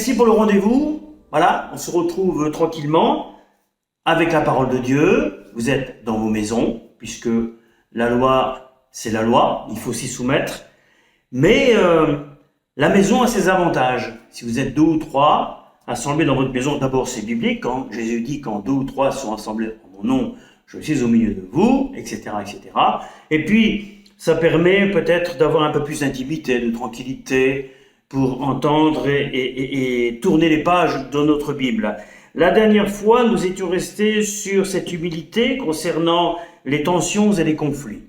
merci pour le rendez-vous. Voilà, on se retrouve tranquillement avec la parole de Dieu. Vous êtes dans vos maisons, puisque la loi, c'est la loi, il faut s'y soumettre. Mais la maison a ses avantages. Si vous êtes 2 ou 3 assemblés dans votre maison, d'abord c'est biblique, quand Jésus dit quand 2 ou 3 sont assemblés en mon nom, je suis au milieu de vous, etc., etc. Et puis, ça permet peut-être d'avoir un peu plus d'intimité, de tranquillité, pour entendre et tourner les pages de notre Bible. La dernière fois, nous étions restés sur cette humilité concernant les tensions et les conflits.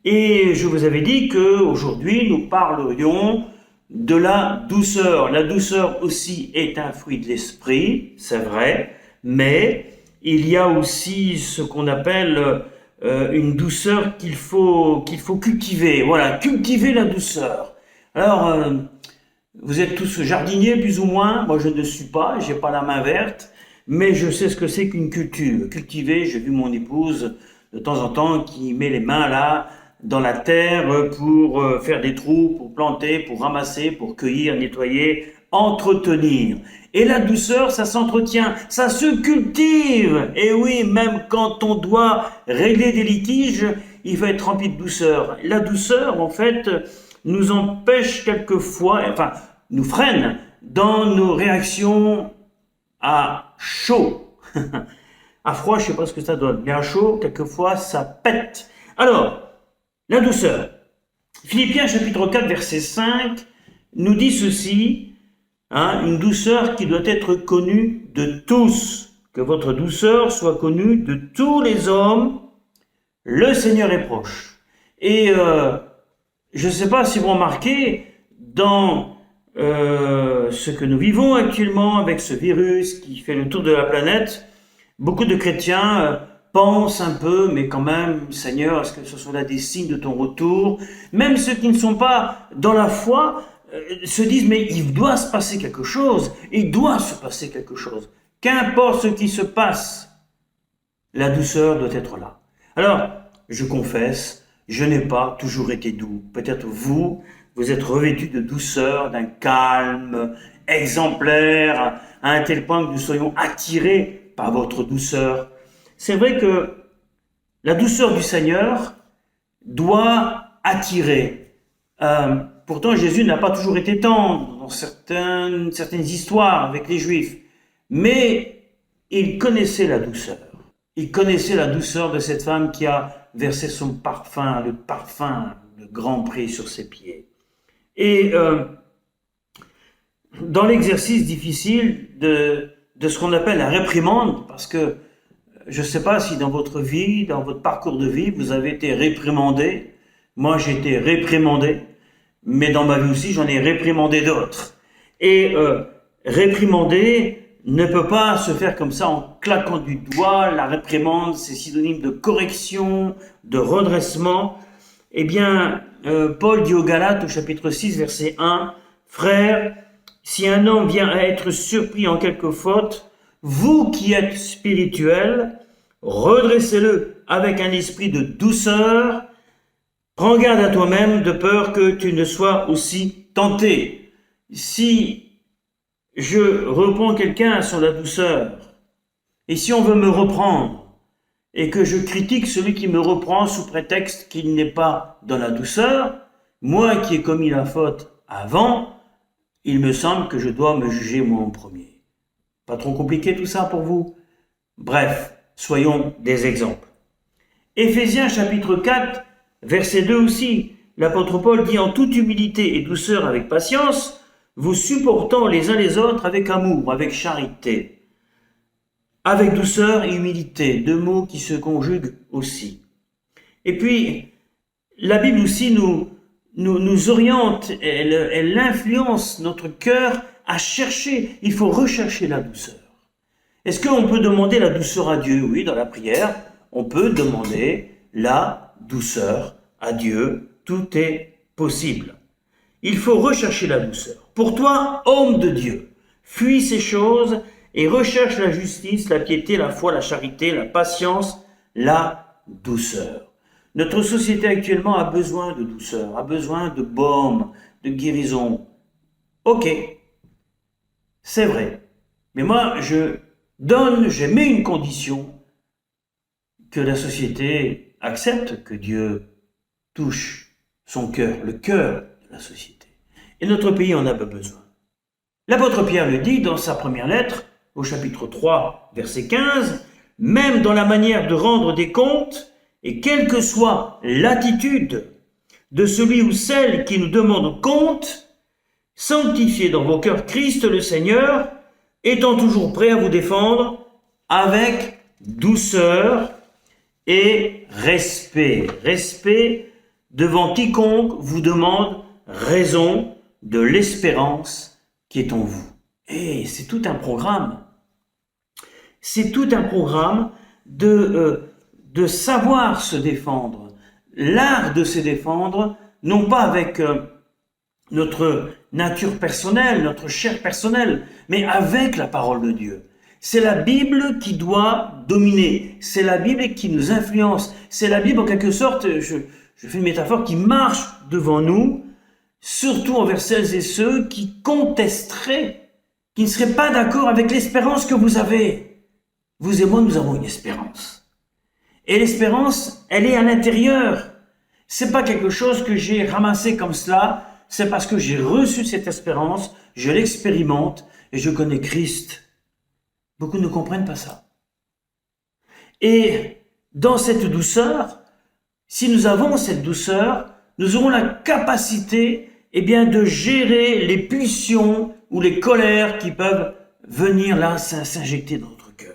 Et je vous avais dit qu'aujourd'hui, nous parlerions de la douceur. La douceur aussi est un fruit de l'esprit, c'est vrai, mais il y a aussi ce qu'on appelle une douceur qu'il faut cultiver. Voilà, cultiver la douceur. Alors, vous êtes tous jardiniers plus ou moins. Moi, je ne le suis pas, j'ai pas la main verte, mais je sais ce que c'est qu'une culture. Cultiver, j'ai vu mon épouse de temps en temps qui met les mains là dans la terre pour faire des trous, pour planter, pour ramasser, pour cueillir, nettoyer, entretenir. Et la douceur, ça s'entretient, ça se cultive. Et oui, même quand on doit régler des litiges, il faut être rempli de douceur. La douceur, en fait, nous empêche quelquefois, enfin, nous freine dans nos réactions à chaud. À froid, je sais pas ce que ça donne, mais à chaud, quelquefois, ça pète. Alors, la douceur. Philippiens chapitre 4, verset 5, nous dit ceci, une douceur qui doit être connue de tous. Que votre douceur soit connue de tous les hommes. Le Seigneur est proche. Et je ne sais pas si vous remarquez, dans ce que nous vivons actuellement avec ce virus qui fait le tour de la planète, beaucoup de chrétiens pensent un peu, mais quand même, Seigneur, est-ce que ce sont là des signes de ton retour? Même ceux qui ne sont pas dans la foi se disent, mais il doit se passer quelque chose, il doit se passer quelque chose. Qu'importe ce qui se passe, la douceur doit être là. Alors, je confesse, je n'ai pas toujours été doux. Peut-être vous êtes revêtus de douceur, d'un calme exemplaire, à un tel point que nous soyons attirés par votre douceur. C'est vrai que la douceur du Seigneur doit attirer. Pourtant, Jésus n'a pas toujours été tendre dans certaines histoires avec les Juifs, mais il connaissait la douceur. Il connaissait la douceur de cette femme qui a versé son parfum, le grand prix sur ses pieds. Et dans l'exercice difficile de ce qu'on appelle la réprimande, parce que je ne sais pas si dans votre vie, dans votre parcours de vie, vous avez été réprimandé. Moi, j'ai été réprimandé, mais dans ma vie aussi, j'en ai réprimandé d'autres. Et réprimander ne peut pas se faire comme ça en claquant du doigt. La réprimande, c'est synonyme de correction, de redressement. Eh bien, Paul dit aux Galates, au chapitre 6, verset 1, « Frères, si un homme vient à être surpris en quelque faute, vous qui êtes spirituels, redressez-le avec un esprit de douceur. Prends garde à toi-même de peur que tu ne sois aussi tenté. » Si je reprends quelqu'un sur la douceur, et si on veut me reprendre, et que je critique celui qui me reprend sous prétexte qu'il n'est pas dans la douceur, moi qui ai commis la faute avant, il me semble que je dois me juger moi en premier. Pas trop compliqué tout ça pour vous? Bref, soyons des exemples. Éphésiens chapitre 4, verset 2 aussi, l'apôtre Paul dit « En toute humilité et douceur avec patience, vous supportant les uns les autres avec amour, avec charité. » Avec douceur et humilité, deux mots qui se conjuguent aussi. Et puis, la Bible aussi nous oriente, elle influence notre cœur à chercher, il faut rechercher la douceur. Est-ce qu'on peut demander la douceur à Dieu? Oui, dans la prière, on peut demander la douceur à Dieu. Tout est possible. Il faut rechercher la douceur. Pour toi, homme de Dieu, fuis ces choses et recherche la justice, la piété, la foi, la charité, la patience, la douceur. Notre société actuellement a besoin de douceur, a besoin de baume, de guérison. Ok. C'est vrai. Mais moi, je mets une condition que la société accepte, que Dieu touche son cœur, le cœur de la société. Et notre pays en a besoin. L'apôtre Pierre le dit dans sa première lettre, au chapitre 3, verset 15, « Même dans la manière de rendre des comptes, et quelle que soit l'attitude de celui ou celle qui nous demande compte, sanctifiez dans vos cœurs Christ le Seigneur, étant toujours prêt à vous défendre avec douceur et respect. Respect devant quiconque vous demande raison de l'espérance qui est en vous. » Et c'est tout un programme. C'est tout un programme de savoir se défendre. L'art de se défendre, non pas avec notre nature personnelle, notre chair personnelle, mais avec la parole de Dieu. C'est la Bible qui doit dominer. C'est la Bible qui nous influence. C'est la Bible, en quelque sorte, je fais une métaphore, qui marche devant nous, surtout envers celles et ceux qui contesteraient, qui ne seraient pas d'accord avec l'espérance que vous avez. Vous et moi, nous avons une espérance. Et l'espérance, elle est à l'intérieur. C'est pas quelque chose que j'ai ramassé comme cela, c'est parce que j'ai reçu cette espérance, je l'expérimente et je connais Christ. Beaucoup ne comprennent pas ça. Et dans cette douceur, si nous avons cette douceur, nous aurons la capacité, de gérer les pulsions ou les colères qui peuvent venir là s'injecter dans notre cœur.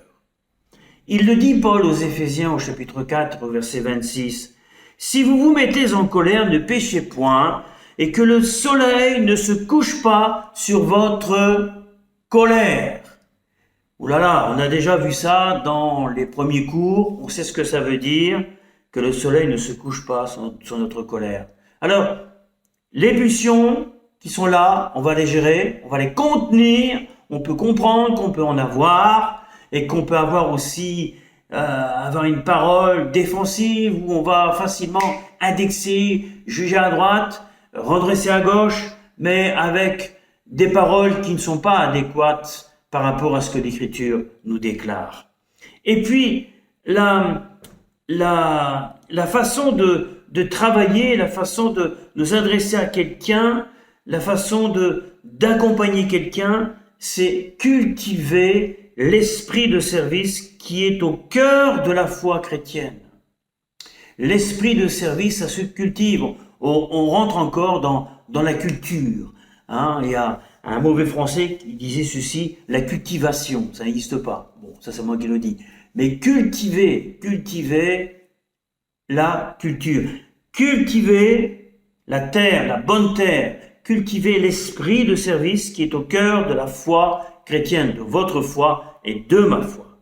Il le dit Paul aux Éphésiens au chapitre 4, au verset 26. « Si vous vous mettez en colère, ne péchez point, et que le soleil ne se couche pas sur votre colère. » Ouh là là, on a déjà vu ça dans les premiers cours, on sait ce que ça veut dire, que le soleil ne se couche pas sur notre colère. Alors, les pulsions qui sont là, on va les gérer, on va les contenir, on peut comprendre qu'on peut en avoir, et qu'on peut avoir aussi avoir une parole défensive où on va facilement indexer, juger à droite, redresser à gauche, mais avec des paroles qui ne sont pas adéquates par rapport à ce que l'Écriture nous déclare. Et puis, la façon de travailler, la façon de nous adresser à quelqu'un, la façon d'accompagner quelqu'un, c'est cultiver l'esprit de service qui est au cœur de la foi chrétienne. L'esprit de service, ça se cultive. On rentre encore dans la culture. Il y a un mauvais français qui disait ceci, la cultivation, ça n'existe pas. Bon, ça c'est moi qui le dis. Mais cultiver la culture. Cultiver la terre, la bonne terre. Cultiver l'esprit de service qui est au cœur de la foi chrétienne, de votre foi et de ma foi.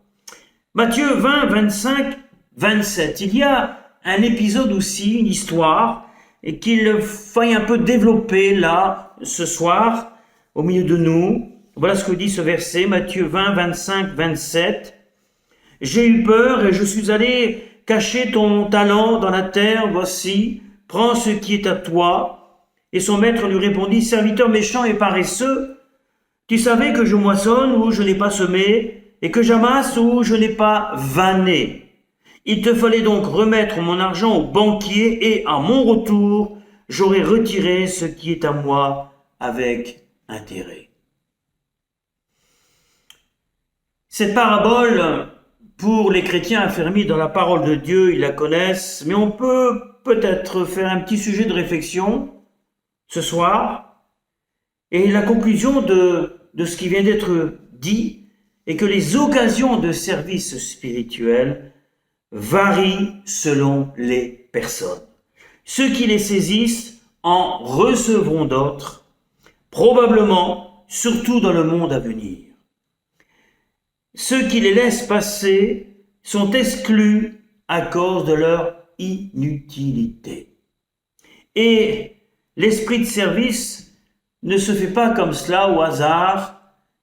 Matthieu 20, 25, 27. Il y a un épisode aussi, une histoire, et qu'il faille un peu développer là, ce soir, au milieu de nous. Voilà ce que dit ce verset, Matthieu 20, 25, 27. « J'ai eu peur et je suis allé cacher ton talent dans la terre, voici, prends ce qui est à toi. » Et son maître lui répondit, « Serviteur méchant et paresseux, tu savais que je moissonne où je n'ai pas semé, et que j'amasse où je n'ai pas vanné. Il te fallait donc remettre mon argent au banquier, et à mon retour, j'aurai retiré ce qui est à moi avec intérêt. » Cette parabole, pour les chrétiens affermis dans la parole de Dieu, ils la connaissent, mais on peut peut-être faire un petit sujet de réflexion ce soir. Et la conclusion de ce qui vient d'être dit est que les occasions de service spirituel varient selon les personnes. Ceux qui les saisissent en recevront d'autres, probablement, surtout dans le monde à venir. Ceux qui les laissent passer sont exclus à cause de leur inutilité. Et l'esprit de service ne se fait pas comme cela au hasard,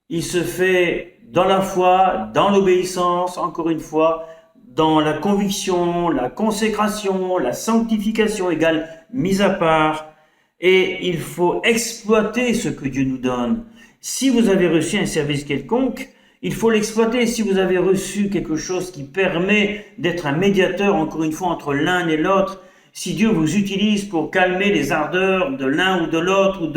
il se fait dans la foi, dans l'obéissance, encore une fois, dans la conviction, la consécration, la sanctification égale mise à part, et il faut exploiter ce que Dieu nous donne. Si vous avez reçu un service quelconque, il faut l'exploiter. Si vous avez reçu quelque chose qui permet d'être un médiateur, encore une fois, entre l'un et l'autre, si Dieu vous utilise pour calmer les ardeurs de l'un ou de l'autre, ou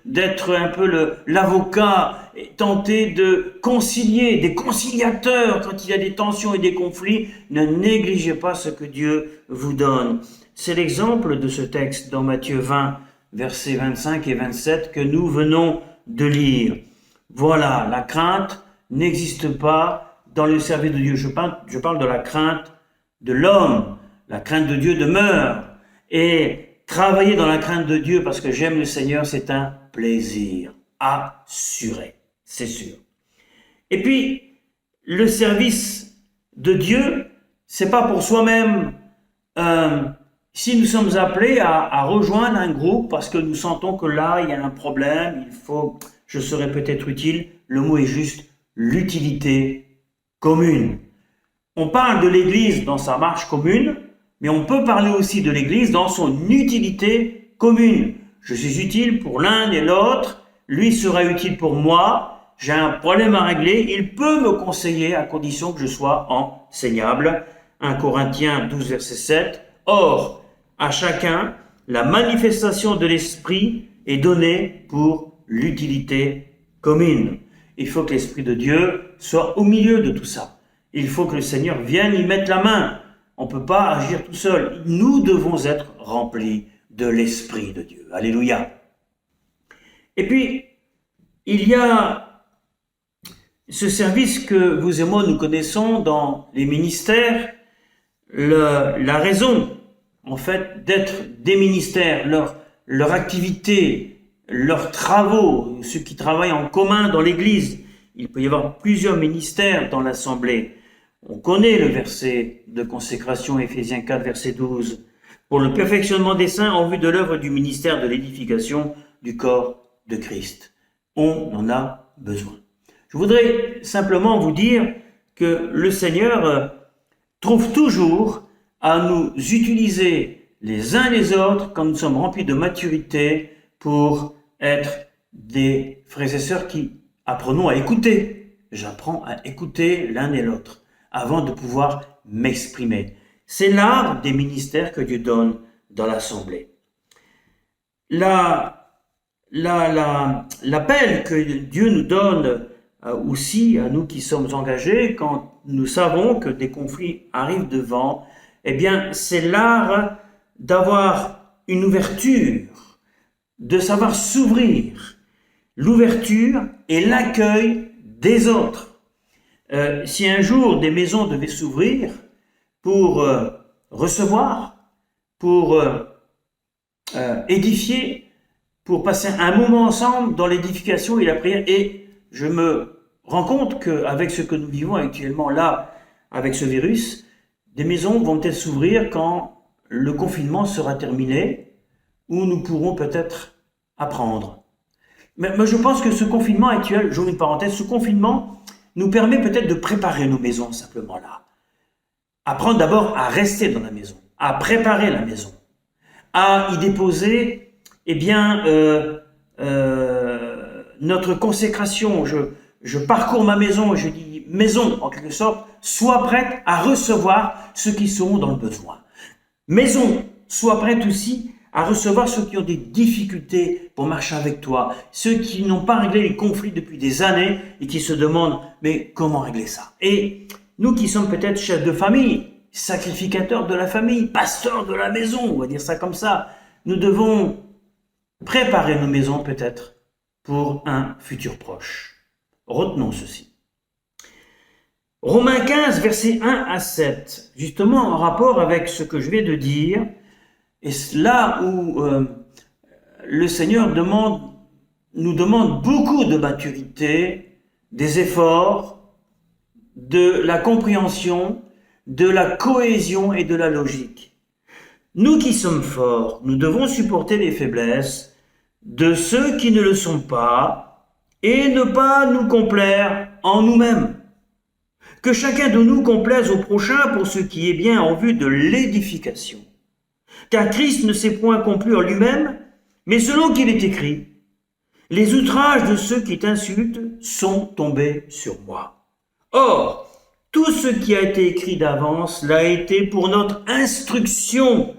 d'être un peu l'avocat, et tenter de concilier, des conciliateurs quand il y a des tensions et des conflits, ne négligez pas ce que Dieu vous donne. C'est l'exemple de ce texte dans Matthieu 20, versets 25 et 27 que nous venons de lire. Voilà, la crainte n'existe pas dans le service de Dieu. Je parle de la crainte de l'homme. La crainte de Dieu demeure. Et travailler dans la crainte de Dieu parce que j'aime le Seigneur, c'est un plaisir assuré, c'est sûr. Et puis, le service de Dieu, c'est pas pour soi-même. Si nous sommes appelés à rejoindre un groupe parce que nous sentons que là, il y a un problème, je serais peut-être utile, le mot est juste l'utilité commune. On parle de l'Église dans sa marche commune, mais on peut parler aussi de l'Église dans son utilité commune. Je suis utile pour l'un et l'autre, lui sera utile pour moi, j'ai un problème à régler, il peut me conseiller à condition que je sois enseignable. 1 Corinthiens 12, verset 7. Or, à chacun, la manifestation de l'Esprit est donnée pour l'utilité commune. Il faut que l'Esprit de Dieu soit au milieu de tout ça. Il faut que le Seigneur vienne y mettre la main. On ne peut pas agir tout seul. Nous devons être remplis de l'Esprit de Dieu. Alléluia. Et puis, il y a ce service que vous et moi nous connaissons dans les ministères, la raison, en fait, d'être des ministères, leur activité, leurs travaux, ceux qui travaillent en commun dans l'Église. Il peut y avoir plusieurs ministères dans l'Assemblée. On connaît le verset de consécration, Éphésiens 4, verset 12. Pour le perfectionnement des saints en vue de l'œuvre du ministère de l'édification du corps de Christ. On en a besoin. Je voudrais simplement vous dire que le Seigneur trouve toujours à nous utiliser les uns les autres quand nous sommes remplis de maturité pour être des frères et sœurs qui apprenons à écouter. J'apprends à écouter l'un et l'autre avant de pouvoir m'exprimer. C'est l'art des ministères que Dieu donne dans l'Assemblée. L'appel que Dieu nous donne aussi à nous qui sommes engagés quand nous savons que des conflits arrivent devant, eh bien, c'est l'art d'avoir une ouverture, de savoir s'ouvrir, l'ouverture et l'accueil des autres. Si un jour des maisons devaient s'ouvrir pour recevoir, pour édifier, pour passer un moment ensemble dans l'édification et la prière, et je me rends compte qu'avec ce que nous vivons actuellement là, avec ce virus, des maisons vont peut-être s'ouvrir quand le confinement sera terminé, où nous pourrons peut-être apprendre. Mais je pense que ce confinement actuel, j'ouvre une parenthèse, ce confinement nous permet peut-être de préparer nos maisons simplement là. Apprendre d'abord à rester dans la maison, à préparer la maison, à y déposer, notre consécration. Je parcours ma maison et je dis maison, en quelque sorte, sois prête à recevoir ceux qui seront dans le besoin. Maison, sois prête aussi à recevoir ceux qui ont des difficultés pour marcher avec toi, ceux qui n'ont pas réglé les conflits depuis des années et qui se demandent mais comment régler ça. Et nous qui sommes peut-être chefs de famille, sacrificateurs de la famille, pasteurs de la maison, on va dire ça comme ça, nous devons préparer nos maisons peut-être pour un futur proche. Retenons ceci. Romains 15, versets 1 à 7, justement en rapport avec ce que je viens de dire, et là où le Seigneur nous demande beaucoup de maturité, des efforts, de la compréhension, de la cohésion et de la logique. Nous qui sommes forts, nous devons supporter les faiblesses de ceux qui ne le sont pas et ne pas nous complaire en nous-mêmes. Que chacun de nous complaise au prochain pour ce qui est bien en vue de l'édification. Car Christ ne s'est point complu en lui-même, mais selon qu'il est écrit, Les outrages de ceux qui t'insultent sont tombés sur moi. Or, tout ce qui a été écrit d'avance l'a été pour notre instruction,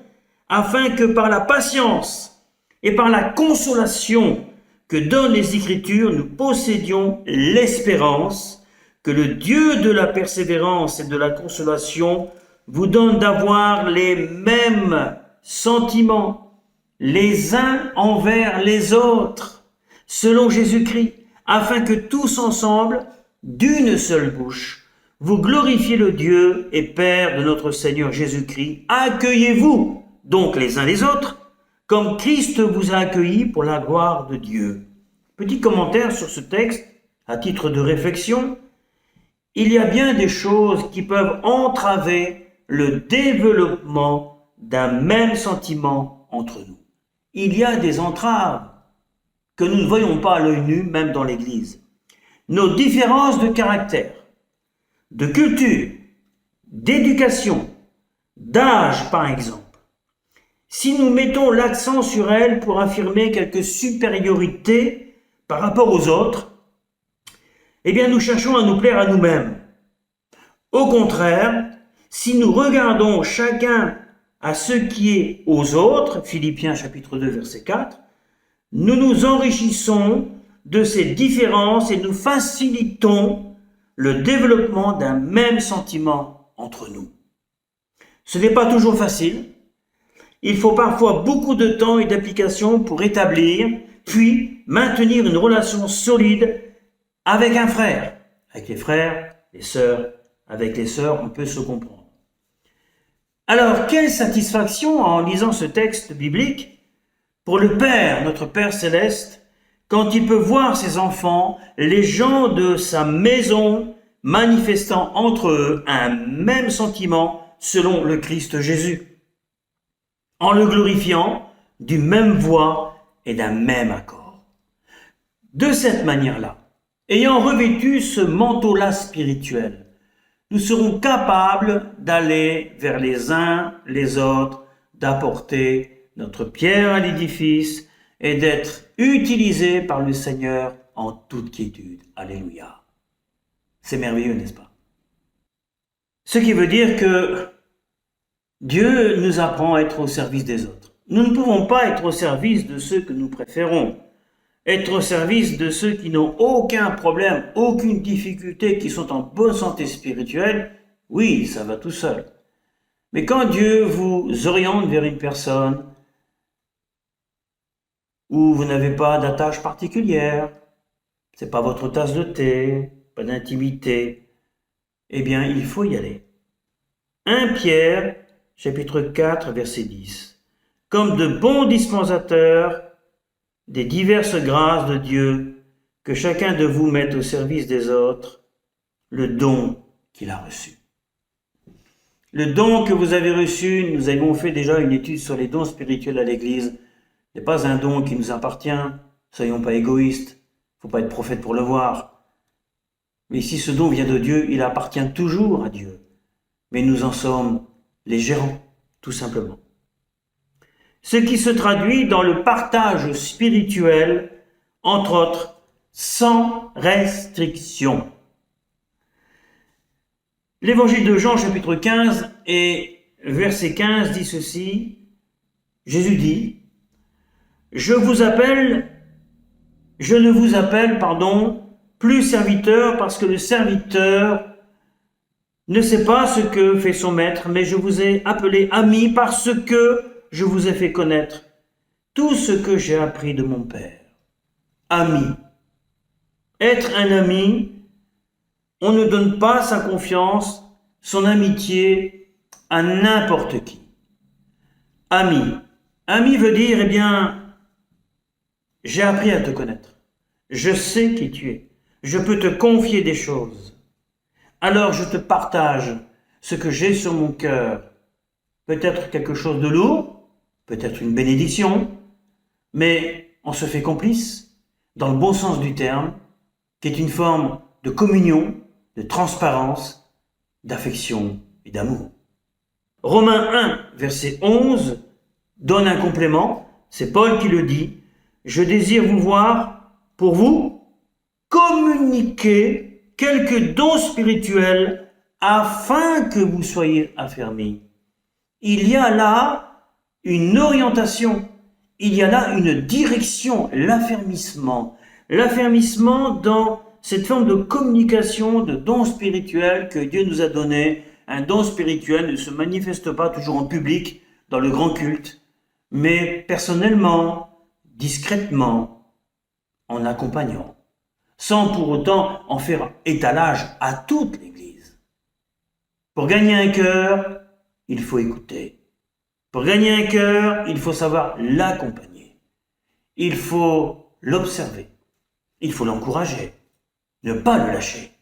afin que par la patience et par la consolation que donnent les Écritures, nous possédions l'espérance que le Dieu de la persévérance et de la consolation vous donne d'avoir les mêmes sentiments les uns envers les autres, selon Jésus-Christ, afin que tous ensemble, d'une seule bouche, vous glorifiez le Dieu et Père de notre Seigneur Jésus-Christ. Accueillez-vous donc les uns les autres, comme Christ vous a accueillis pour la gloire de Dieu. Petit commentaire sur ce texte, à titre de réflexion. Il y a bien des choses qui peuvent entraver le développement d'un même sentiment entre nous. Il y a des entraves que nous ne voyons pas à l'œil nu, même dans l'Église. Nos différences de caractère, de culture, d'éducation, d'âge par exemple. Si nous mettons l'accent sur elles pour affirmer quelque supériorité par rapport aux autres, eh bien nous cherchons à nous plaire à nous-mêmes. Au contraire, si nous regardons chacun à ce qui est aux autres, Philippiens chapitre 2 verset 4, nous nous enrichissons de ces différences et nous facilitons le développement d'un même sentiment entre nous. Ce n'est pas toujours facile. Il faut parfois beaucoup de temps et d'application pour établir, puis maintenir une relation solide avec un frère. Avec les frères, les sœurs, avec les sœurs, on peut se comprendre. Alors, quelle satisfaction en lisant ce texte biblique pour le Père, notre Père céleste, quand il peut voir ses enfants, les gens de sa maison, manifestant entre eux un même sentiment selon le Christ Jésus, en le glorifiant d'une même voix et d'un même accord. De cette manière-là, ayant revêtu ce manteau-là spirituel, nous serons capables d'aller vers les uns les autres, d'apporter notre pierre à l'édifice et d'être utilisés par le Seigneur en toute quiétude. Alléluia. C'est merveilleux, n'est-ce pas? Ce qui veut dire que Dieu nous apprend à être au service des autres. Nous ne pouvons pas être au service de ceux que nous préférons. Être au service de ceux qui n'ont aucun problème, aucune difficulté, qui sont en bonne santé spirituelle, oui, ça va tout seul. Mais quand Dieu vous oriente vers une personne où vous n'avez pas d'attache particulière, c'est pas votre tasse de thé, pas d'intimité, eh bien, il faut y aller. 1 Pierre, chapitre 4, verset 10. Comme de bons dispensateurs des diverses grâces de Dieu, que chacun de vous mette au service des autres le don qu'il a reçu. Le don que vous avez reçu, nous avons fait déjà une étude sur les dons spirituels à l'Église, n'est pas un don qui nous appartient, soyons pas égoïstes, il ne faut pas être prophète pour le voir. Mais si ce don vient de Dieu, il appartient toujours à Dieu. Mais nous en sommes les gérants, tout simplement. Ce qui se traduit dans le partage spirituel, entre autres, sans restriction. L'évangile de Jean, chapitre 15 et verset 15 dit ceci. Jésus dit, je ne vous appelle, plus serviteur, parce que le serviteur ne sait pas ce que fait son maître, mais je vous ai appelé ami parce que je vous ai fait connaître tout ce que j'ai appris de mon Père. Ami. Être un ami, on ne donne pas sa confiance, son amitié à n'importe qui. Ami. Ami veut dire, eh bien, j'ai appris à te connaître. Je sais qui tu es. Je peux te confier des choses. Alors je te partage ce que j'ai sur mon cœur. Peut-être quelque chose de lourd, peut-être une bénédiction, mais on se fait complice, dans le bon sens du terme, qui est une forme de communion, de transparence, d'affection et d'amour. Romains 1, verset 11, donne un complément, c'est Paul qui le dit, « Je désire vous voir pour vous communiquer quelques dons spirituels afin que vous soyez affermis. Il y a là une orientation, il y a là une direction, l'affermissement. L'affermissement dans cette forme de communication, de dons spirituels que Dieu nous a donné. Un don spirituel ne se manifeste pas toujours en public, dans le grand culte, mais personnellement, discrètement, en accompagnant, sans pour autant en faire étalage à toute l'Église. Pour gagner un cœur, il faut écouter. Pour gagner un cœur, il faut savoir l'accompagner. Il faut l'observer. Il faut l'encourager. Ne pas le lâcher.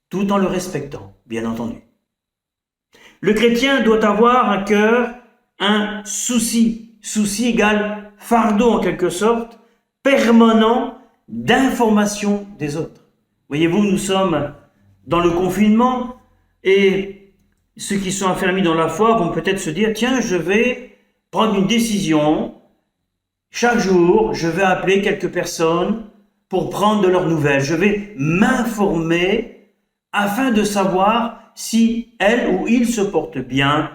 Tout en le respectant, bien entendu. Le chrétien doit avoir à cœur un souci. Souci égale fardeau en quelque sorte, permanent d'information des autres. Voyez-vous, nous sommes dans le confinement et ceux qui sont affermis dans la foi vont peut-être se dire, tiens, je vais prendre une décision. Chaque jour, je vais appeler quelques personnes pour prendre de leurs nouvelles. Je vais m'informer afin de savoir si elle ou il se porte bien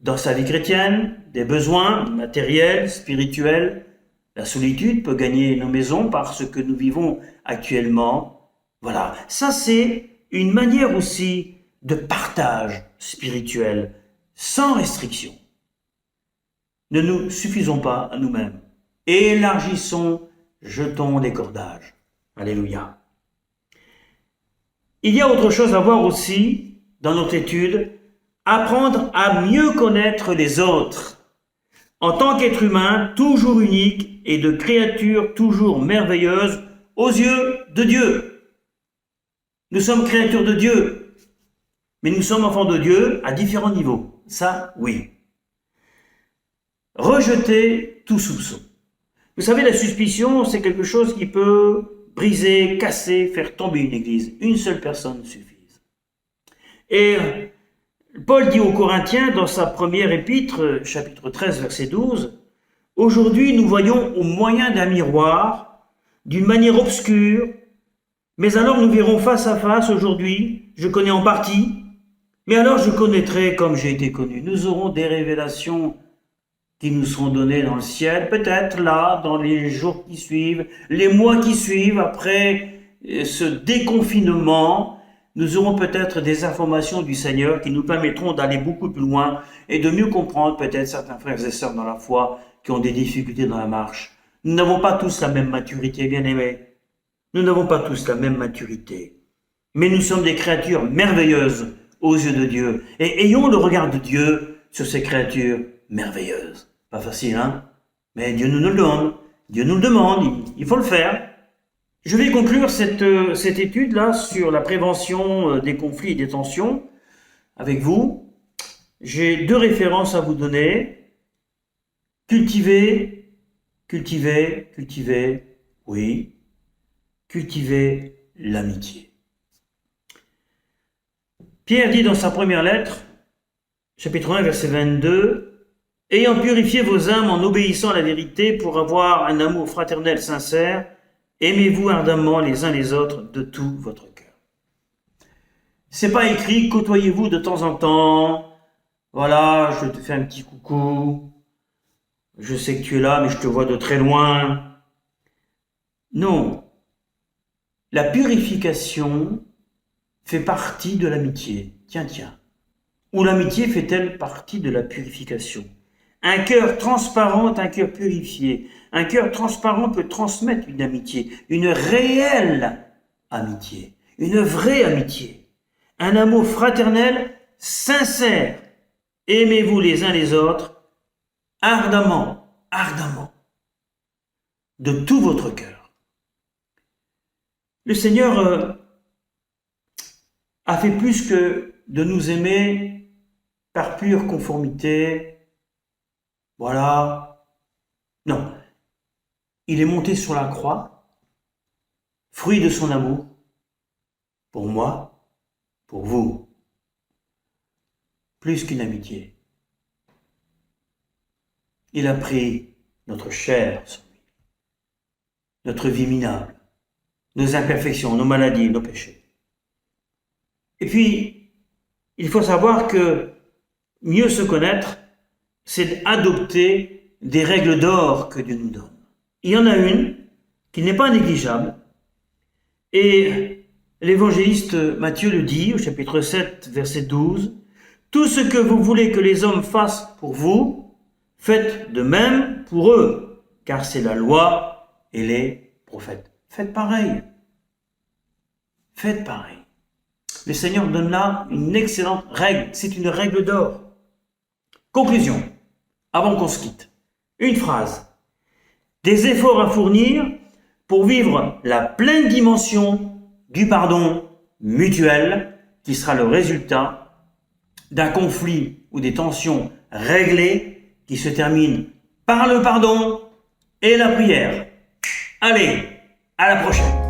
dans sa vie chrétienne, des besoins matériels, spirituels. La solitude peut gagner nos maisons par ce que nous vivons actuellement. Voilà, ça c'est une manière aussi de partage spirituel, sans restriction. Ne nous suffisons pas à nous-mêmes. Élargissons, jetons des cordages. Alléluia. Il y a autre chose à voir aussi dans notre étude, apprendre à mieux connaître les autres. En tant qu'être humain, toujours unique et de créature toujours merveilleuse aux yeux de Dieu. Nous sommes créatures de Dieu, mais nous sommes enfants de Dieu à différents niveaux. Ça, oui. Rejeter tout soupçon. Vous savez, la suspicion, c'est quelque chose qui peut briser, casser, faire tomber une église. Une seule personne suffit. Et Paul dit aux Corinthiens dans sa première épître, chapitre 13, verset 12, « Aujourd'hui, nous voyons au moyen d'un miroir, d'une manière obscure, mais alors nous verrons face à face aujourd'hui, je connais en partie, mais alors je connaîtrai comme j'ai été connu. » Nous aurons des révélations qui nous seront données dans le ciel, peut-être là, dans les jours qui suivent, les mois qui suivent, après ce déconfinement, nous aurons peut-être des informations du Seigneur qui nous permettront d'aller beaucoup plus loin et de mieux comprendre peut-être certains frères et sœurs dans la foi qui ont des difficultés dans la marche. Nous n'avons pas tous la même maturité, bien-aimés. Nous n'avons pas tous la même maturité. Mais nous sommes des créatures merveilleuses aux yeux de Dieu. Et ayons le regard de Dieu sur ces créatures merveilleuses. Pas facile, hein? Mais Dieu nous le demande. Dieu nous le demande, il faut le faire. Je vais conclure cette étude-là sur la prévention des conflits et des tensions avec vous. J'ai 2 références à vous donner. Cultiver, oui. Cultiver l'amitié. Pierre dit dans sa première lettre, chapitre 1, verset 22, « Ayant purifié vos âmes en obéissant à la vérité pour avoir un amour fraternel sincère, aimez-vous ardemment les uns les autres de tout votre cœur. » C'est pas écrit, côtoyez-vous de temps en temps, voilà, je te fais un petit coucou, je sais que tu es là, mais je te vois de très loin. Non. La purification fait partie de l'amitié. Tiens. Ou l'amitié fait-elle partie de la purification? Un cœur transparent, un cœur purifié. Un cœur transparent peut transmettre une amitié, une réelle amitié, une vraie amitié. Un amour fraternel, sincère. Aimez-vous les uns les autres, ardemment, de tout votre cœur. Le Seigneur a fait plus que de nous aimer par pure conformité. Voilà. Non. Il est monté sur la croix, fruit de son amour, pour moi, pour vous. Plus qu'une amitié. Il a pris notre chair sur lui. notre vie minable, nos imperfections, nos maladies, nos péchés. Et puis, il faut savoir que mieux se connaître, c'est adopter des règles d'or que Dieu nous donne. Il y en a une qui n'est pas négligeable, et l'évangéliste Matthieu le dit au chapitre 7, verset 12, « Tout ce que vous voulez que les hommes fassent pour vous, faites de même pour eux, car c'est la loi et les prophètes. » Faites pareil. Faites pareil. Le Seigneur donne là une excellente règle. C'est une règle d'or. Conclusion, avant qu'on se quitte. Une phrase. Des efforts à fournir pour vivre la pleine dimension du pardon mutuel qui sera le résultat d'un conflit ou des tensions réglées qui se terminent par le pardon et la prière. Allez, à la prochaine.